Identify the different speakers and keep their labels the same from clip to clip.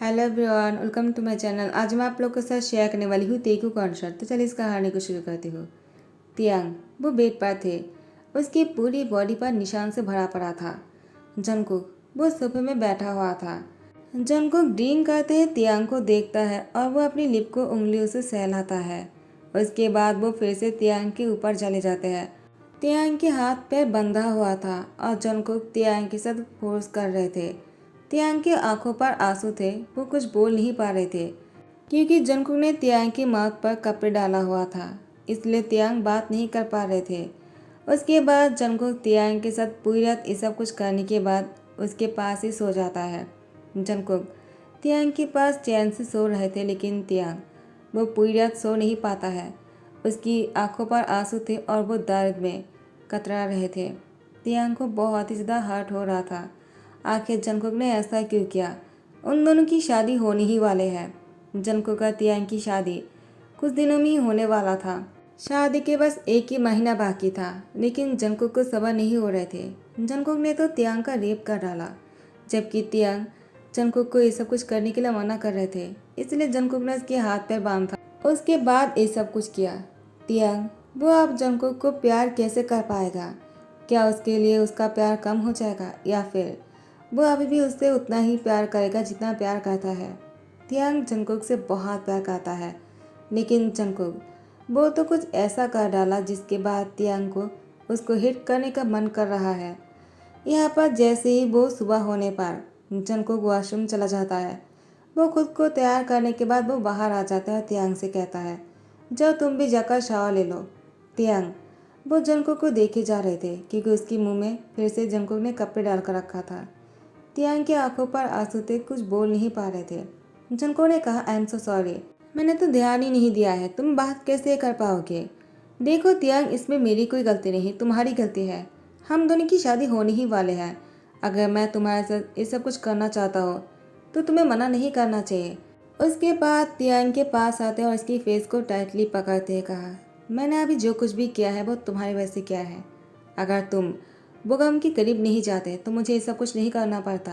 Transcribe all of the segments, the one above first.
Speaker 1: Hello everyone, welcome to my channel. आज मैं आप लोग के साथ शेयर करने वाली हूँ तेकू कॉन्सर्ट। तो चलिए इस कहानी को शुरू करती हूँ। तियांग वो बेड पर थे। उसकी पूरी बॉडी पर निशान से भरा पड़ा था। जंगकुक वो सोफे में बैठा हुआ था। जंगकुक ड्रिंक करते ही तियांग को देखता है और वो अपनी लिप को उंगलियों से सहलाता है। उसके बाद वो फिर से तियांग के ऊपर चले जाते हैं। तियांग के हाथ पैर बंधा हुआ था और जंगकुक तियांग के साथ फोर्स कर रहे थे। तियांग की आंखों पर आंसू थे। वो कुछ बोल नहीं पा रहे थे क्योंकि जंगकुक ने तियांग की माउथ पर कपड़े डाला हुआ था, इसलिए तियांग बात नहीं कर पा रहे थे। उसके बाद जंगकुक तियांग के साथ पूरी रात ये सब कुछ करने के बाद उसके पास ही सो जाता है। जंगकुक तियांग के पास चैन से सो रहे थे, लेकिन तियांग वो पूरी रात सो नहीं पाता है। उसकी आंखों पर आंसू थे और वो दर्द में कतरा रहे थे। तियांग को बहुत ही ज़्यादा हर्ट हो रहा था। आखिर जंगकुक ने ऐसा क्यों किया? उन दोनों की शादी होने ही वाले है। जंगकुक और तियांग की शादी कुछ दिनों में ही होने वाला था। शादी के बस एक ही महीना बाकी था, लेकिन जंगकुक को सब्र नहीं हो रहे थे। जंगकुक ने तो तियांग का रेप कर डाला, जबकि तियांग जंगकुक को ये सब कुछ करने के लिए मना कर रहे थे। इसलिए जंगकुक ने उसके हाथ पैर बांधा। उसके बाद ये सब कुछ किया। तियांग वो अब जंगकुक को प्यार कैसे कर पाएगा? क्या उसके लिए उसका प्यार कम हो जाएगा, या फिर वो अभी भी उससे उतना ही प्यार करेगा जितना प्यार करता है? तियांग जंगकुक से बहुत प्यार करता है, लेकिन जंगकुक वो तो कुछ ऐसा कर डाला जिसके बाद तियांग को उसको हिट करने का मन कर रहा है। यहाँ पर जैसे ही वो सुबह होने पर जंगकुक वॉशरूम चला जाता है। वो खुद को तैयार करने के बाद वो बाहर आ जाता है। तियांग से कहता है, जाओ तुम भी जाकर शावर ले लो। तियांग वो जंगकुक को देखे जा रहे थे क्योंकि उसके मुंह में फिर से जंगकुक ने कपड़े डालकर रखा था। तियांग की आंखों पर आंसू थे, कुछ बोल नहीं पा रहे थे। जंगकुक ने कहा, आई एम सो सॉरी, मैंने तो ध्यान ही नहीं दिया है। तुम बात कैसे कर पाओगे? देखो तियांग, इसमें मेरी कोई गलती नहीं, तुम्हारी गलती है। हम दोनों की शादी होने ही वाले हैं। अगर मैं तुम्हारे साथ ये सब कुछ करना चाहता हो तो तुम्हें मना नहीं करना चाहिए। उसके बाद तियांग के पास आते और उसकी फेस को टाइटली पकड़ते हुए कहा, मैंने अभी जो कुछ भी किया है वो तुम्हारी वजह से किया है। अगर तुम बोगम के करीब नहीं जाते तो मुझे ये सब कुछ नहीं करना पड़ता।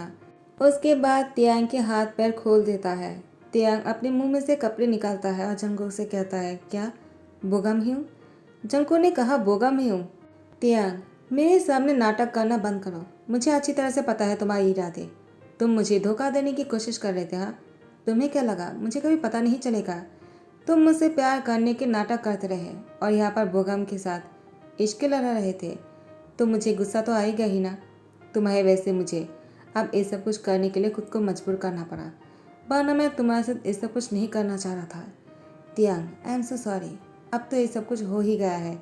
Speaker 1: उसके बाद तियांग के हाथ पैर खोल देता है। तियांग अपने मुंह में से कपड़े निकालता है और जंगकुक से कहता है, क्या बोगम ही हूँ? जंगकुक ने कहा, बोगम ही हूँ। तियांग मेरे सामने नाटक करना बंद करो। मुझे अच्छी तरह से पता है तुम्हारे इरादे। तुम मुझे धोखा देने की कोशिश कर रहे थे। हाँ, तुम्हें क्या लगा मुझे कभी पता नहीं चलेगा? तुम मुझसे प्यार करने के नाटक करते रहे और यहाँ पर बोगम के साथ इश्क लड़ा रहे थे। तो मुझे गुस्सा तो आएगा ही ना। तुम्हारे वैसे मुझे अब ये सब कुछ करने के लिए खुद को मजबूर करना पड़ा, वरना मैं तुम्हारे साथ ये सब कुछ नहीं करना चाह रहा था। तियांग आई एम सो सॉरी, अब तो ये सब कुछ हो ही गया है।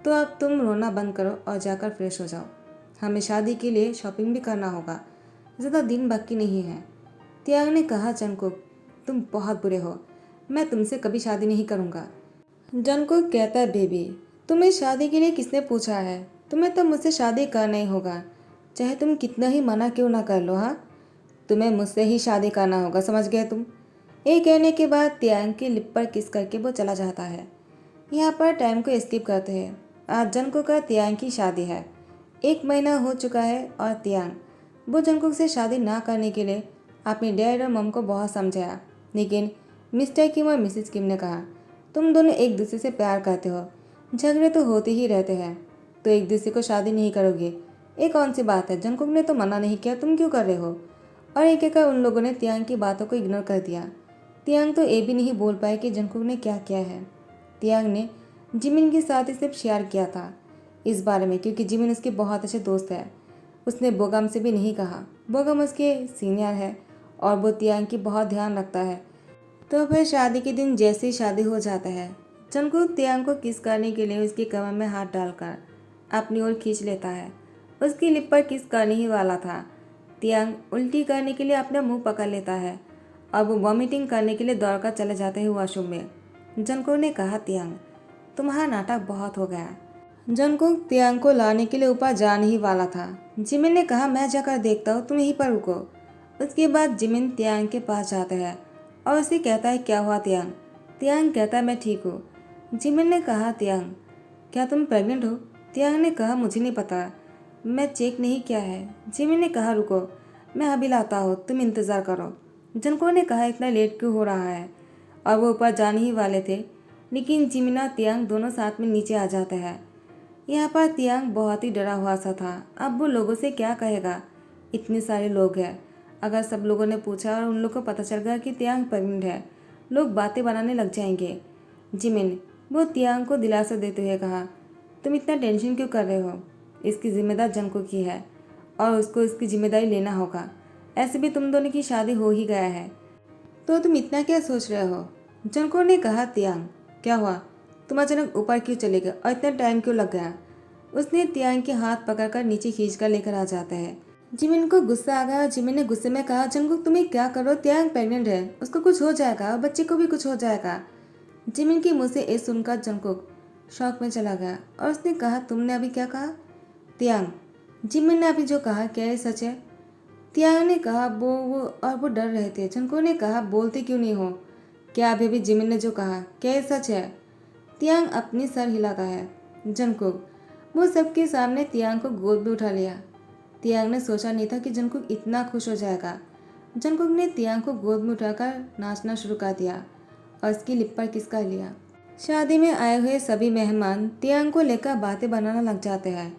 Speaker 1: तो अब तुम रोना बंद करो और जाकर फ्रेश हो जाओ। हमें शादी के लिए शॉपिंग भी करना होगा, ज़्यादा दिन बाकी नहीं है। तियांग ने कहा, जंगकुक तुम बहुत बुरे हो, मैं तुमसे कभी शादी नहीं करूँगा। जंगकुक कहता है, बेबी तुम्हें शादी के लिए किसने पूछा है? तुम्हें तो मुझसे शादी करना ही होगा, चाहे तुम कितना ही मना क्यों ना कर लो। हाँ, तुम्हें मुझसे ही शादी करना होगा, समझ गए तुम? ये कहने के बाद तियांग की लिप पर किस करके वो चला जाता है। यहाँ पर टाइम को स्किप करते हैं। आज जंगकुक का तियांग की शादी है। 1 महीना हो चुका है और तियांग वो जंगकुक से शादी ना करने के लिए अपने डैड और मम को बहुत समझाया, लेकिन मिस्टर किम और मिसेस किम ने कहा, तुम दोनों एक दूसरे से प्यार करते हो, झगड़े तो होते ही रहते हैं, तो एक दूसरे को शादी नहीं करोगे, ये कौन सी बात है? जंगकुक ने तो मना नहीं किया, तुम क्यों कर रहे हो? और एक एक उन लोगों ने तियांग की बातों को इग्नोर कर दिया। तियांग तो ये भी नहीं बोल पाए कि जंगकुक ने क्या किया है। तियांग ने जिमिन के साथ ही सिर्फ शेयर किया था इस बारे में, क्योंकि जिमिन उसके बहुत अच्छे दोस्त है। उसने बोगम से भी नहीं कहा। बोगम उसके सीनियर है और वो तियांग की बहुत ध्यान रखता है। तो फिर शादी के दिन जैसे ही शादी हो जाता है, जंगकुक तियांग को किस करने के लिए उसकी कमर में हाथ डालकर अपनी ओर खींच लेता है। उसकी लिप पर किस करने ही वाला था। तियांग उल्टी करने के लिए अपना मुंह पकड़ लेता है और वो वॉमिटिंग करने के लिए दौड़कर चले जाते हैं वॉशरूम में। जंगकुक ने कहा, तियांग तुम्हारा नाटक बहुत हो गया। जंगकुक तियांग को लाने के लिए ऊपर जाने ही वाला था। जिमिन ने कहा, मैं जाकर देखता हूँ, तुम यहीं पर रुको। उसके बाद जिमिन तियांग के पास जाता है और उसे कहता है, क्या हुआ तियांग? तियांग कहता है, मैं ठीक हूँ। जिमिन ने कहा, तियांग क्या तुम प्रेग्नेंट हो? तियांग ने कहा, मुझे नहीं पता, मैं चेक नहीं किया है। जिमिन ने कहा, रुको मैं अभी लाता हूँ, तुम इंतज़ार करो। जंको ने कहा इतना लेट क्यों हो रहा है, और वो ऊपर जाने ही वाले थे, लेकिन जिमिन और तियांग दोनों साथ में नीचे आ जाते हैं। यहाँ पर तियांग बहुत ही डरा हुआ सा था। अब वो लोगों से क्या कहेगा, इतने सारे लोग हैं, अगर सब लोगों ने पूछा और उन लोग को पता चल गया कि तियांग प्रेग्नेंट है, लोग बातें बनाने लग जाएंगे। जिमिन, वो तियांग को दिलासा देते हुए कहा, तुम इतना टेंशन क्यों कर रहे हो, इसकी जिम्मेदार जंको की है और उसको इसकी जिम्मेदारी लेना होगा। ऐसे भी तुम दोनों की शादी हो ही गया है, तो तुम इतना क्या सोच रहे हो। जंको ने कहा, तियांग क्या हुआ, तुम अचानक ऊपर क्यों चले गए और इतना टाइम क्यों लग गया। उसने तियांग के हाथ पकड़कर नीचे खींचकर लेकर आ जाता है। जिमिन को गुस्सा आ गया और जिमिन ने गुस्से में कहा, जंकुक तुम्हें क्या करो, तियांग प्रेग्नेंट है, उसको कुछ हो जाएगा और बच्चे को भी कुछ हो जाएगा। जिमिन के मुंह से ये सुनकर जंकुक शौक में चला गया और उसने कहा, तुमने अभी क्या कहा। तियांग, जिमिन ने अभी जो कहा क्या ये सच है। तियांग ने कहा, वो डर रहे थे। जंकुक ने कहा, बोलते क्यों नहीं हो, क्या अभी भी जिमिन ने जो कहा क्या ये सच है। तियांग अपनी सर हिलाता है। जंकुक, वो सबके सामने तियांग को गोद में उठा लिया। तियांग ने सोचा नहीं था कि जंकुक इतना खुश हो जाएगा। जंकुक ने तियांग को गोद में उठाकर नाचना शुरू कर दिया और उसकी लिप पर किसका लिया। शादी में आए हुए सभी मेहमान तियांग को लेकर बातें बनाना लग जाते हैं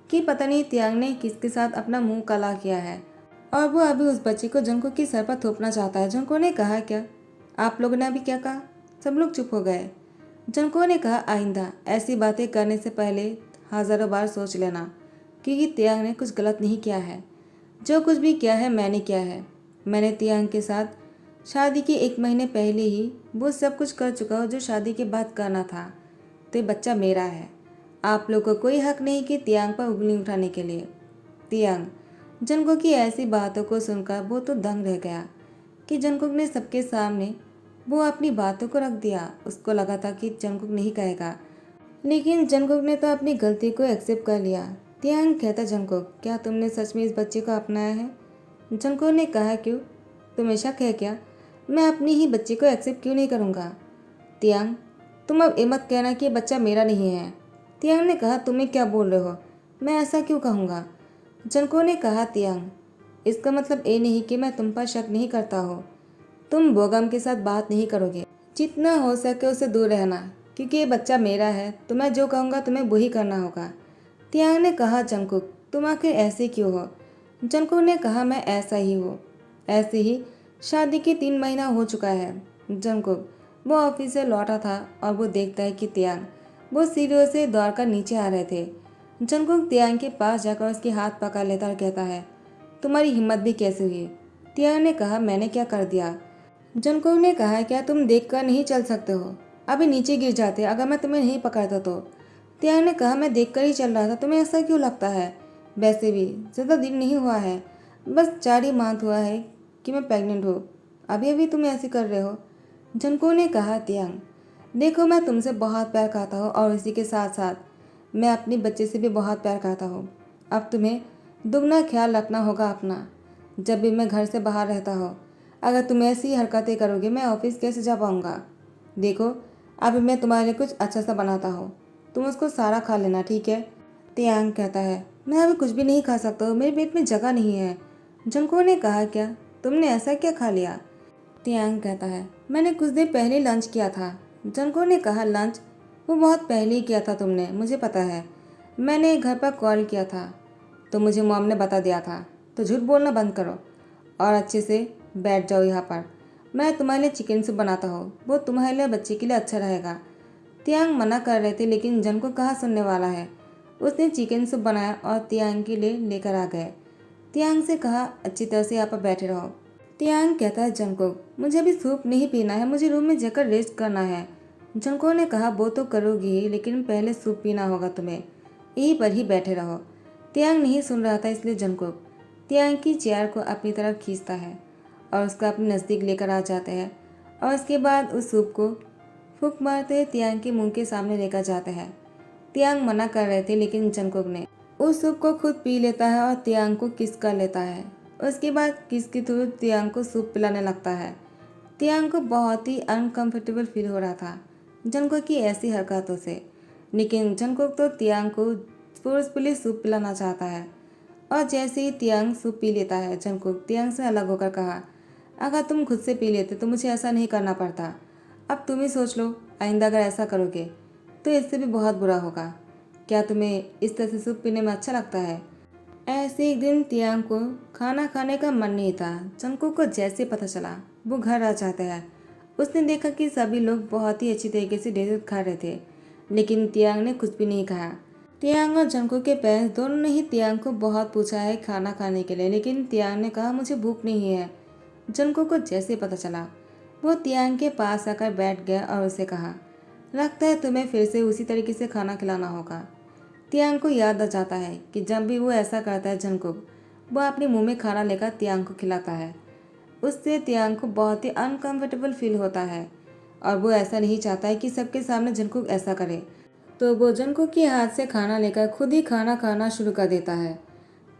Speaker 1: कि पता नहीं तियांग ने किसके साथ अपना मुंह काला किया है और वो अभी उस बच्चे को जंकुक की सर पर थोपना चाहता है। जंकुक ने कहा, क्या आप लोगों ने अभी क्या कहा। सब लोग चुप हो गए। जंकुक ने कहा, आइंदा ऐसी बातें करने से पहले हजारों बार सोच लेना, क्योंकि तियांग ने कुछ गलत नहीं किया है। जो कुछ भी किया है मैंने किया है। मैंने तियांग के साथ शादी के 1 महीने पहले ही वो सब कुछ कर चुका हूँ जो शादी के बाद करना था। तो ये बच्चा मेरा है। आप लोग को कोई हक नहीं कि तियांग पर उंगली उठाने के लिए। तियांग, जंकुक की ऐसी बातों को सुनकर वो तो दंग रह गया कि जंकुक ने सबके सामने वो अपनी बातों को रख दिया। उसको लगा था कि जंकुक नहीं कहेगा, लेकिन जंकुक ने तो अपनी गलती को एक्सेप्ट कर लिया। तियांग कहता, जंकुक क्या तुमने सच में इस बच्चे को अपनाया है। जंकुक ने कहा, क्यों, तुम्हें शक है क्या, मैं अपनी ही बच्चे को एक्सेप्ट क्यों नहीं करूँगा। तियांग, तुम अब ये मत कहना कि ये बच्चा मेरा नहीं है। तियांग ने कहा, तुम्हें क्या बोल रहे हो, मैं ऐसा क्यों कहूँगा। जंकुक ने कहा, तियांग इसका मतलब ये नहीं कि मैं तुम पर शक नहीं करता हो। तुम बोगम के साथ बात नहीं करोगे, जितना हो सके उसे दूर रहना, क्योंकि ये बच्चा मेरा है, तो मैं जो कहूँगा तुम्हें वही करना होगा। तियांग ने कहा, जंकुक तुम आखिर ऐसे क्यों हो। जंकुक ने कहा, मैं ऐसा ही हूँ, ऐसे ही शादी के 3 महीना हो चुका है। जंकुक, वो ऑफिस से लौटा था और वो देखता है कि तियांग वो सीढ़ियों से दौड़कर नीचे आ रहे थे। जंकुक तियांग के पास जाकर उसके हाथ पकड़ लेता और कहता है, तुम्हारी हिम्मत भी कैसे हुई। तियांग ने कहा, मैंने क्या कर दिया। जंकुक ने कहा, क्या तुम देखकर नहीं चल सकते हो, अभी नीचे गिर जाते अगर मैं तुम्हें नहीं पकड़ता तो। तियांग ने कहा, मैं देखकर ही चल रहा था, तुम्हें ऐसा क्यों लगता है। वैसे भी ज़्यादा दिन नहीं हुआ है, बस 4 ही माह हुआ है कि मैं प्रेग्नेंट हूँ, अभी अभी तुम ऐसे कर रहे हो। जंकुक ने कहा, तियांग देखो मैं तुमसे बहुत प्यार करता हूँ और इसी के साथ साथ मैं अपने बच्चे से भी बहुत प्यार करता हूँ। अब तुम्हें दुगना ख्याल रखना होगा अपना, जब भी मैं घर से बाहर रहता हूँ। अगर तुम ऐसी हरकतें करोगे मैं ऑफिस कैसे जा पाऊँगा। देखो अभी मैं तुम्हारे लिए कुछ अच्छा सा बनाता हूँ, तुम उसको सारा खा लेना, ठीक है। तियांग कहता है, मैं अभी कुछ भी नहीं खा सकता हूँ, मेरे पेट में जगह नहीं है। जंकुक ने कहा, क्या तुमने ऐसा क्या खा लिया। तियांग कहता है, मैंने कुछ देर पहले लंच किया था। जंकुक ने कहा, लंच, वो बहुत पहले ही किया था तुमने, मुझे पता है, मैंने घर पर कॉल किया था तो मुझे मॉम ने बता दिया था, तो झूठ बोलना बंद करो और अच्छे से बैठ जाओ यहाँ पर। मैं तुम्हारे लिए चिकन सूप बनाता हूँ, वो तुम्हारे लिए बच्चे के लिए अच्छा रहेगा। तियांग मना कर रहे थे लेकिन जंकुक कहाँ सुनने वाला है। उसने चिकन सूप बनाया और तियांग के लिए लेकर आ गए। तियांग से कहा, अच्छी तरह से यहाँ पर बैठे रहो। तियांग कहता है, जंकुक मुझे अभी सूप नहीं पीना है, मुझे रूम में जाकर रेस्ट करना है। जंकुक ने कहा, वो तो करोगी ही, लेकिन पहले सूप पीना होगा तुम्हें, यहीं पर ही बैठे रहो। तियांग नहीं सुन रहा था, इसलिए जंकुक तियांग की चेयर को अपनी तरफ खींचता है और उसका अपने नज़दीक लेकर आ जाते हैं और उसके बाद उस सूप को फूंक मारते हुए तियांग के मुंह के सामने लेकर जाते हैं। तियांग मना कर रहे थे लेकिन जंकुक ने उस सूप को खुद पी लेता है और तियांग को किस कर लेता है। उसके बाद किस के थ्रू तियांग को सूप पिलाने लगता है। तियांग को बहुत ही अनकंफर्टेबल फील हो रहा था जंकुक की ऐसी हरकतों से, लेकिन जंकुक तो तियांग को फोर्सफुली सूप पिलाना चाहता है। और जैसे ही तियांग सूप पी लेता है, जंकुक तियांग से अलग होकर कहा, अगर तुम खुद से पी लेते तो मुझे ऐसा नहीं करना पड़ता। अब तुम ही सोच लो, आइंदा अगर ऐसा करोगे तो इससे भी बहुत बुरा होगा। क्या तुम्हें इस तरह से सूप पीने में अच्छा लगता है? ऐसे एक दिन तियांग को खाना खाने का मन नहीं था। जंगकुक को जैसे पता चला वो घर आ जाता है, उसने देखा कि सभी लोग बहुत ही अच्छी तरीके से डेजर्ट खा रहे थे, लेकिन तियांग ने कुछ भी नहीं खाया। तियांग और जंगकुक के पेरेंट्स दोनों ने ही तियांग को बहुत पूछा है खाना खाने के लिए, लेकिन तियांग ने कहा मुझे भूख नहीं है। जंगकुक को जैसे पता चला वो तियांग के पास आकर बैठ गया और उसे कहा, लगता है तुम्हें फिर से उसी तरीके से खाना खिलाना होगा। तियांग को याद आ जाता है कि जब भी वो ऐसा करता है जंगकुक वो अपने मुंह में खाना लेकर तियांग को खिलाता है। उससे तियांग को बहुत ही अनकंफर्टेबल फील होता है और वो ऐसा नहीं चाहता है कि सबके सामने जंगकुक ऐसा करे, तो वो जंगकुक के हाथ से खाना लेकर खुद ही खाना खाना शुरू कर देता है।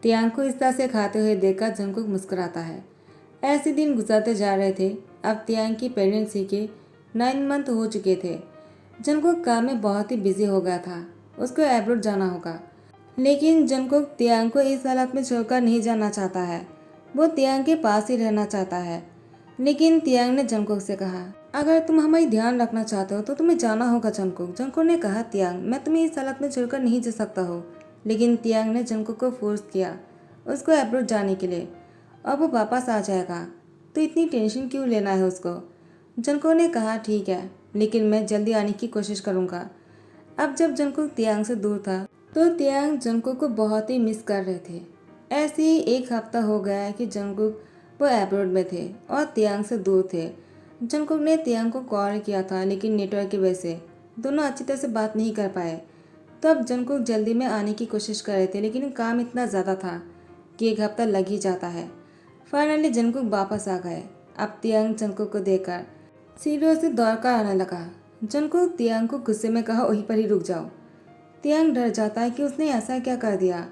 Speaker 1: तियांग को इस तरह से खाते हुए देखकर जंगकुक मुस्कुराता है। ऐसे दिन गुजरते जा रहे थे। अब तियांग की प्रेगनेंसी के 9 मंथ हो चुके थे। जंगकुक काम में बहुत ही बिजी हो गया था, उसको एब्रोड जाना होगा, लेकिन जंगकुक तियांग को इस हालत में छोड़कर नहीं जाना चाहता है। वो तियांग के पास ही रहना चाहता है। लेकिन तियांग ने जंगकुक से कहा, अगर तुम हमारी ध्यान रखना चाहते हो तो तुम्हें जाना होगा जंगकुक। जंगकुक ने कहा, तियांग मैं तुम्हें इस हालत में छोड़कर नहीं जा सकता हूँ। लेकिन तियांग ने जंगकुक को फोर्स किया उसको एब्रोड जाने के लिए। अब वो वापस आ जाएगा तो इतनी टेंशन क्यों लेना है उसको। जंगकुक ने कहा, ठीक है, लेकिन मैं जल्दी आने की कोशिश करूँगा। अब जब जंगकुक तियांग से दूर था तो तियांग जंगकुक को बहुत ही मिस कर रहे थे। ऐसे ही एक हफ्ता हो गया है कि जंगकुक वो एब्रोड में थे और तियांग से दूर थे। जंगकुक ने तियांग को कॉल किया था, लेकिन नेटवर्क की वजह से दोनों अच्छी तरह से बात नहीं कर पाए। तो अब जंगकुक जल्दी में आने की कोशिश कर रहे थे, लेकिन काम इतना ज़्यादा था कि एक हफ्ता लग ही जाता है। फाइनली जंगकुक वापस आ गए। अब तियांग जंगकुक को देखकर सीढ़ियों से दौड़कर आने लगा। जंगकुक तियांग को गुस्से में कहा, वहीं पर ही रुक जाओ। तियांग डर जाता है कि उसने ऐसा क्या कर दिया।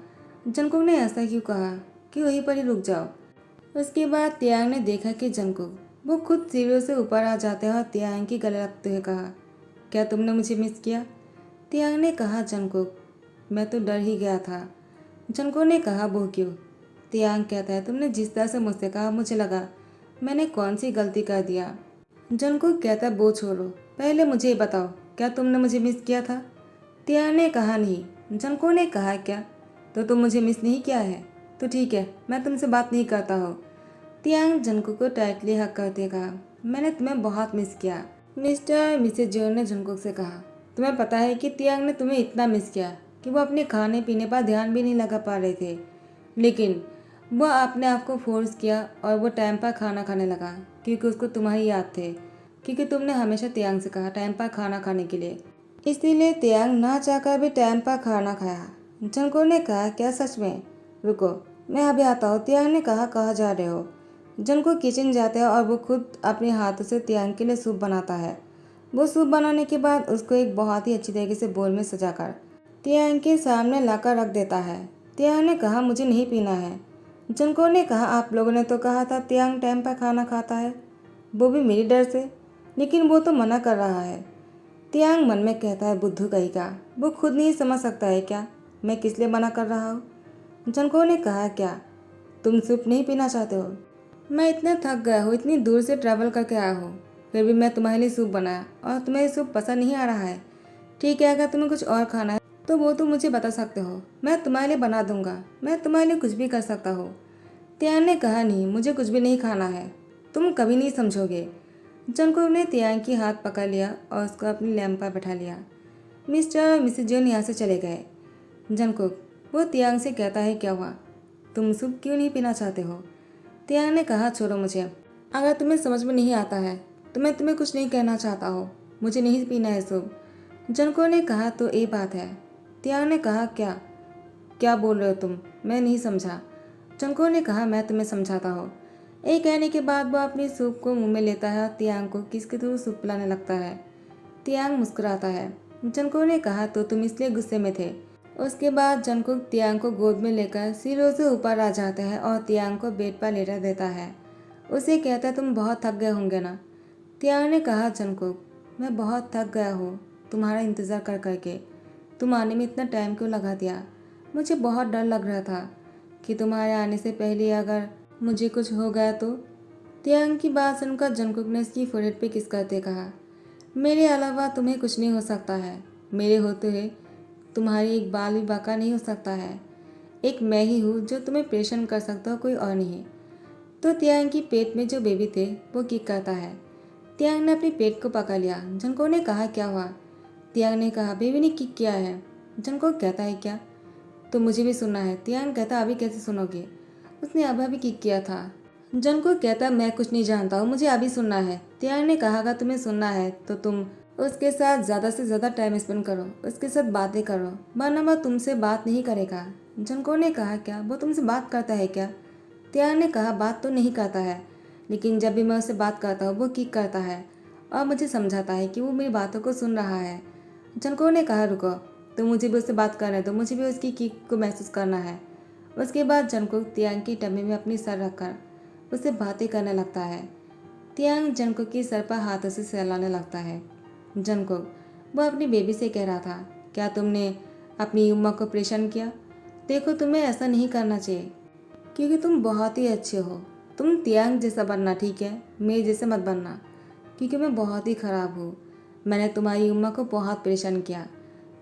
Speaker 1: जंगकुक ने ऐसा क्यों कहा कि वहीं पर ही रुक जाओ। उसके बाद तियांग ने देखा कि जंगकुक वो खुद सीढ़ियों से ऊपर आ जाते हैं और तियांग की गले लगते हुए कहा, क्या तुमने मुझे मिस किया? तियांग ने कहा, जंगकुक मैं तो डर ही गया था। जंगकुक ने कहा, वो क्यों? तियांग कहता है, तुमने जिस तरह से मुझसे कहा मुझे लगा मैंने कौन सी गलती कर दिया। जंगकुक कहता है, वो छोड़ो, पहले मुझे ये बताओ क्या तुमने मुझे मिस किया था? तियांग ने कहा, नहीं। जंगकुक ने कहा, क्या तो तुम मुझे मिस नहीं किया है? तो ठीक है, मैं तुमसे बात नहीं करता हूँ। तियांग जंगकुक को टाइटली हक करते कहा, मैंने तुम्हें बहुत मिस किया। मिस्टर मिसेज जियोन ने जंगकुक से कहा, तुम्हें पता है कि तियांग ने तुम्हें इतना मिस किया कि वो अपने खाने पीने पर ध्यान भी नहीं लगा पा रहे थे, लेकिन वो अपने आप को फोर्स किया और वो टाइम पर खाना खाने लगा क्योंकि उसको तुम्हारी याद थे, क्योंकि तुमने हमेशा तियांग से कहा टाइम पर खाना खाने के लिए। इसीलिए तियांग ना चाहकर भी टाइम पर खाना खाया। जंगकुक ने कहा, क्या सच में? रुको, मैं अभी आता हूँ। तियांग ने कहा, कहाँ जा रहे हो? जंगकुक किचन जाता है और वो खुद अपने हाथों से तियांग के लिए सूप बनाता है। वो सूप बनाने के बाद उसको एक बहुत ही अच्छी तरीके से बोल में सजाकर तियांग के सामने लाकर रख देता है। तियांग ने कहा, मुझे नहीं पीना है। जंगकुक ने कहा, आप लोगों ने तो कहा था तियांग टाइम पर खाना खाता है, वो भी मेरी डर से, लेकिन वो तो मना कर रहा है। तियांग मन में कहता है, बुद्धू कहीं का, वो खुद नहीं समझ सकता है क्या मैं किस लिए मना कर रहा हूँ। जंगकुक ने कहा, क्या तुम सूप नहीं पीना चाहते हो? मैं इतना थक गया हूँ, इतनी दूर से ट्रैवल करके आया हूँ, फिर भी मैं तुम्हारे लिए सूप बनाया और तुम्हें ये सूप पसंद नहीं आ रहा है। ठीक है, अगर तुम्हें कुछ और खाना है तो वो तुम मुझे बता सकते हो, मैं तुम्हारे लिए बना दूंगा, मैं तुम्हारे लिए कुछ भी कर सकता हूँ। तियांग ने कहा, नहीं, मुझे कुछ भी नहीं खाना है, तुम कभी नहीं समझोगे। जंगकुक ने तियांग की हाथ पकड़ लिया और उसको अपनी लैंप पर बैठा लिया। मिस्टर और मिसेज जोन यहाँ से चले गए। जंगकुक वो तियांग से कहता है, क्या हुआ, तुम सूप क्यों नहीं पीना चाहते हो? तियांग ने कहा, छोड़ो मुझे, अगर तुम्हें समझ में नहीं आता है तो मैं तुम्हें कुछ नहीं कहना चाहता हो, मुझे नहीं पीना है सूप। जंगकुक ने कहा, तो ये बात है। तियांग ने कहा, क्या क्या बोल रहे हो तुम, मैं नहीं समझा। जंगकुक ने कहा, मैं तुम्हें समझाता हूँ। ये कहने के बाद वो अपनी सूप को मुंह में लेता है और तियांग को किसके थ्रू सूप पिलाने लगता है। तियांग मुस्कुराता है। जंगकुक ने कहा, तो तुम इसलिए गुस्से में थे? उसके बाद जंगकुक तियांग को गोद में लेकर सीढ़ियों से ऊपर आ जाता है और तियांग को बेड पर लेटा देता है। उसे कहता है, तुम बहुत थक गए होंगे ना? तियांग ने कहा, जंगकुक मैं बहुत थक गया हूँ तुम्हारा इंतज़ार कर करके, तुम आने में इतना टाइम क्यों लगा दिया? मुझे बहुत डर लग रहा था कि तुम्हारे आने से पहले अगर मुझे कुछ हो गया तो। तियांग की बात सुनकर जंगकुक ने उसकी फोrehead पे किस करते कहा, मेरे अलावा तुम्हें कुछ नहीं हो सकता है। मेरे होते हुए तुम्हारी एक बाल भी बाका नहीं हो सकता है। एक मैं ही हूँ जो तुम्हें परेशान कर सकता हो, कोई और नहीं। तो तियांग की पेट में जो बेबी थे वो किक करता है। तियांग ने अपने पेट को पकड़ लिया। जंगकुक ने कहा, क्या हुआ? तियांग ने कहा, बेबी ने किक किया है। जंगकुक कहता है, क्या? तो मुझे भी सुनना है। तियांग कहता, अभी कैसे सुनोगे? उसने अभी किक किया था। जंगकुक कहता, मैं कुछ नहीं जानता हूँ, मुझे अभी सुनना है। तियांग ने कहा, अगर तुम्हें सुनना है तो तुम उसके साथ ज़्यादा से ज़्यादा टाइम स्पेंड करो, उसके साथ बातें करो, वरना वो तुमसे बात नहीं करेगा। जंगकुक ने कहा, क्या वो तुमसे बात करता है क्या? तियांग ने कहा, बात तो नहीं करता है, लेकिन जब भी मैं उससे बात करता हूँ वो किक करता है और मुझे समझाता है कि वो मेरी बातों को सुन रहा है। जंगकुक ने कहा, रुको, तो मुझे भी उससे बात करने दो, मुझे भी उसकी किक को महसूस करना है। उसके बाद जंगकुक तियांग की टम्मी में अपनी सर रखकर उससे बातें करने लगता है। तियांग जंगकुक की सर पर हाथों से सहलाने लगता है। जंगकुक, वो अपनी बेबी से कह रहा था, क्या तुमने अपनी उम्मा को परेशान किया? देखो, तुम्हें ऐसा नहीं करना चाहिए, क्योंकि तुम बहुत ही अच्छे हो। तुम तियांग जैसा बनना, ठीक है? मेरे जैसे मत बनना, क्योंकि मैं बहुत ही ख़राब हूँ। मैंने तुम्हारी उम्मा को बहुत परेशान किया।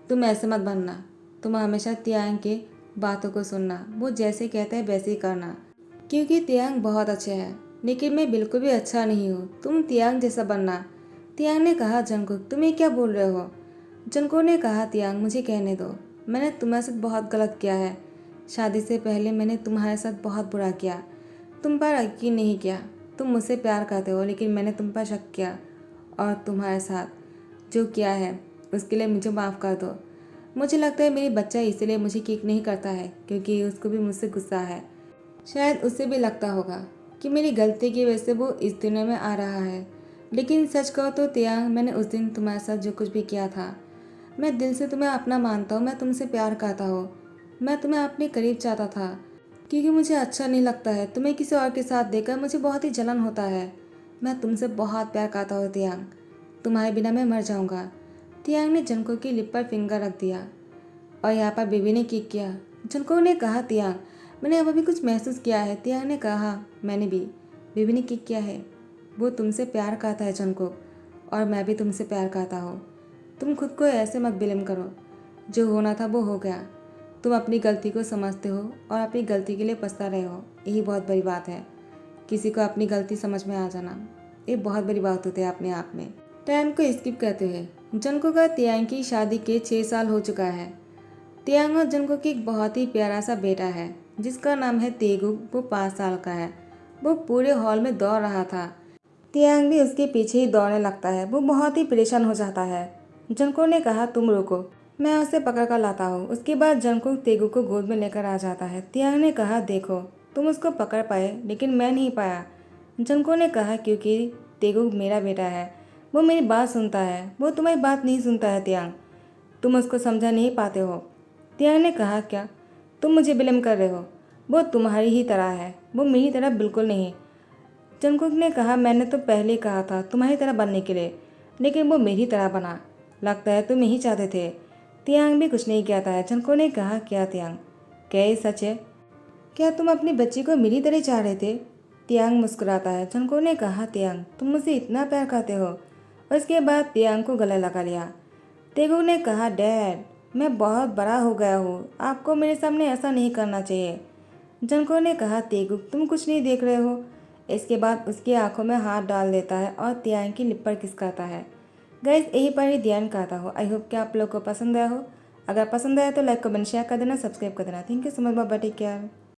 Speaker 1: तुम ऐसे मत बनना। तुम हमेशा तियांग के बातों को सुनना, वो जैसे कहता है वैसे ही करना, क्योंकि तियांग बहुत अच्छे हैं। लेकिन मैं बिल्कुल भी अच्छा नहीं हूँ। तुम तियांग जैसा बनना। तियांग ने कहा, जंगकुक तुम ये क्या बोल रहे हो? जंगकुक ने कहा, तियांग मुझे कहने दो। मैंने तुम्हारे साथ बहुत गलत किया है। शादी से पहले मैंने तुम्हारे साथ बहुत बुरा किया। तुम पर यकीन नहीं किया। तुम मुझसे प्यार करते हो, लेकिन मैंने तुम पर शक किया और तुम्हारे साथ जो किया है उसके लिए मुझे माफ़ कर दो। मुझे लगता है मेरी बच्चा इसलिए मुझे किक नहीं करता है क्योंकि उसको भी मुझसे गुस्सा है। शायद उसे भी लगता होगा कि मेरी गलती की वजह से वो इस दुनिया में आ रहा है। लेकिन सच कहो तो तियांग, मैंने उस दिन तुम्हारे साथ जो कुछ भी किया था, मैं दिल से तुम्हें अपना मानता हूँ। मैं तुमसे प्यार करता हूँ। मैं तुम्हें अपने करीब चाहता था, क्योंकि मुझे अच्छा नहीं लगता है तुम्हें किसी और के साथ देखकर, मुझे बहुत ही जलन होता है। मैं तुमसे बहुत प्यार करता हूँ तियांग। तुम्हारे बिना मैं मर जाऊँगा। तियांग ने जंगकुक की लिप पर फिंगर रख दिया और यहाँ पर बेबी ने किक किया। जंगकुक ने कहा, तियांग मैंने अब अभी कुछ महसूस किया है। तियांग ने कहा, मैंने भी। बेबी ने किक किया है। वो तुमसे प्यार करता है जंगकुक, और मैं भी तुमसे प्यार करता हूँ। तुम खुद को ऐसे मत ब्लेम करो। जो होना था वो हो गया। तुम अपनी गलती को समझते हो और अपनी गलती के लिए पछता रहे हो, यही बहुत बड़ी बात है। किसी को अपनी गलती समझ में आ जाना ये बहुत बड़ी बात होती है अपने आप में। टाइम को स्किप करते हुए जंगकुक का तियांग की शादी के 6 साल हो चुका है। तियांग और जंगकुक की एक बहुत ही प्यारा सा बेटा है जिसका नाम है तेगुक। वो 5 साल का है। वो पूरे हॉल में दौड़ रहा था। तियांग भी उसके पीछे ही दौड़ने लगता है। वो बहुत ही परेशान हो जाता है। जंगकुक ने कहा, तुम रुको, मैं उसे पकड़ कर लाता हूँ। उसके बाद जंगकुक तेगुक को गोद में लेकर आ जाता है। तियांग ने कहा, देखो तुम उसको पकड़ पाए लेकिन मैं नहीं पाया। जंगकुक ने कहा, क्योंकि तेगुक मेरा बेटा है, वो मेरी बात सुनता है, वो तुम्हारी बात नहीं सुनता है। तियांग, तुम उसको समझा नहीं पाते हो। तियांग ने कहा, क्या तुम मुझे ब्लेम कर रहे हो? वो तुम्हारी ही तरह है, वो मेरी तरह बिल्कुल नहीं। जंगकुक ने कहा, मैंने तो पहले ही कहा था तुम्हारी तरह बनने के लिए, लेकिन वो मेरी तरह बना। लगता है तुम यही चाहते थे। तियांग भी कुछ नहीं कहता है। जंगकुक ने कहा, क्या तियांग, क्या ये सच है? क्या तुम अपनी बच्ची को मेरी तरह चाह रहे थे? तियांग मुस्कुराता है। जंगकुक ने कहा, तियांग तुम मुझसे इतना प्यार करते हो? उसके बाद तियांग को गले लगा लिया। तेगुक ने कहा, डैड मैं बहुत बड़ा हो गया हूँ, आपको मेरे सामने ऐसा नहीं करना चाहिए। जंगकुक ने कहा, तेगुक तुम कुछ नहीं देख रहे हो। इसके बाद उसकी आंखों में हाथ डाल देता है और तियांग की लिप पर किस करता है। गाइस, यही पर ही ध्यान करता हो। आई होप कि आप लोग को पसंद आया हो। अगर पसंद आया तो लाइक कमेंट शेयर कर देना, सब्सक्राइब कर देना। Thank you so much, bye, take care.